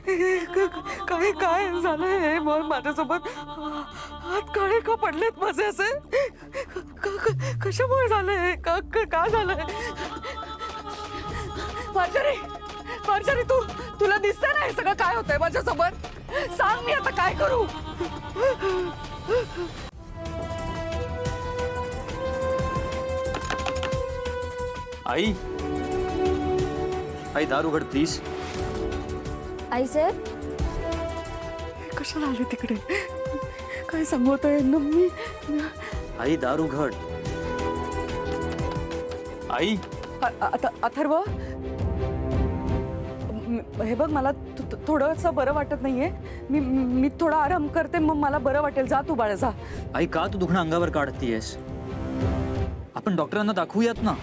काय काय झालंय माझ्यासोबत? हात काळे का पडलेत माझे असे? कशामुळे झालंय? का झालंय? मार्जरी, मार्जरी, तुला दिसतंय ना हे सगळं काय होतंय माझ्यासोबत? सांग, मी आता काय करू? आई, आई दार उघड प्लीज. आई साहेब, कशाला आले तिकडे? काय सांगतोय ना मी? आई दार उघड. आई, अथर्व, हे बघ, मला थोडंसं बरं वाटत नाहीये. मी थोडा आराम करते, मग मला बरं वाटेल. जा तू बाळा, जा. आई का तू दुखणं अंगावर काढतीयस? आपण डॉक्टरांना दाखवूयात ना.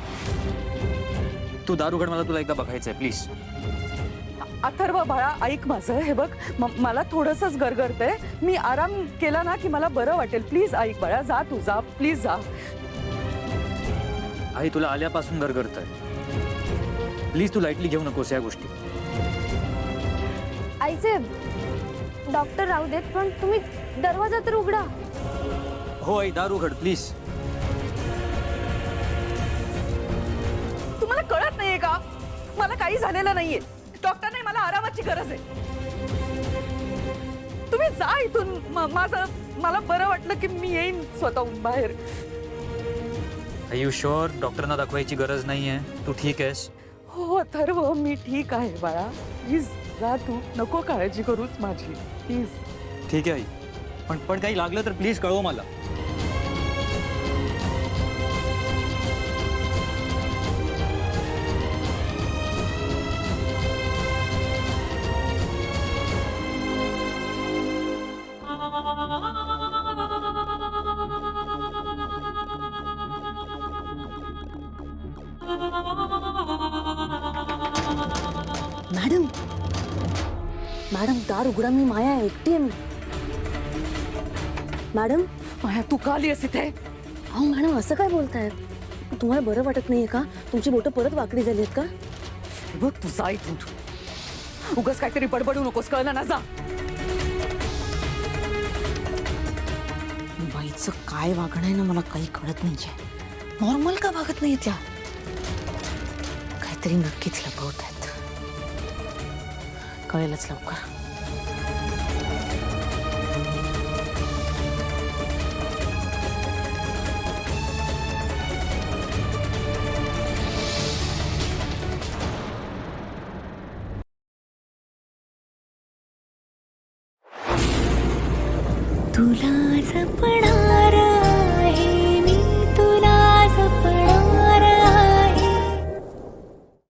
तू दार उघड, मला तुला एकदा बघायचंय प्लीज. अथर्व बाळा, ऐक माझं. हे बघ, मला थोडंसंच गरगरतंय. मी आराम केला ना की मला बरं वाटेल. प्लीज ऐक बाळा, जा तू, जा प्लीज, जा. आई तुला आल्यापासून गरगरतंय. प्लीज तू लाईटली घेऊ नकोस या गोष्टी. आई साहेब, डॉक्टर राहू देत, पण तुम्ही दरवाजा तर उघडा. हो आई, दार उघड प्लीज. तुम्हाला कळत नाहीये का? मला काही झालेलं नाहीये. डॉक्टर नाही, मला आरामाची गरज आहे. तुम्ही जा इथून. मला बरं वाटलं की मी येईन स्वतःहून बाहेर. आर यू शुअर डॉक्टरांना दाखवायची गरज नाहीये? तू ठीक आहेस? हो अथर्व, मी ठीक आहे बाळा. प्लीज जा तू. नको काळजी करूच माझी, प्लीज. ठीक आहे आई, पण काही लागलं तर प्लीज कळव मला. मॅडम, मॅडम दार उघडा. मी माया एकटी आहे. मॅडम, माया, तू का आलीस इथे? अहो मॅडम, असं काय बोलताय? तुम्हाला बरं वाटत नाहीये का? तुमची बोटं परत वाकडी झाली आहेत का? बघ, तू जा इथून. उगाच काहीतरी बडबडू नकोस, कळलं ना? जा. बाईचं काय वागणं आहे ना, मला काही कळत नाहीये. नॉर्मल का वागत नाही त्या? काहीतरी नक्कीच लपवत आहेत. कळेलच लवकर. तुला जपणार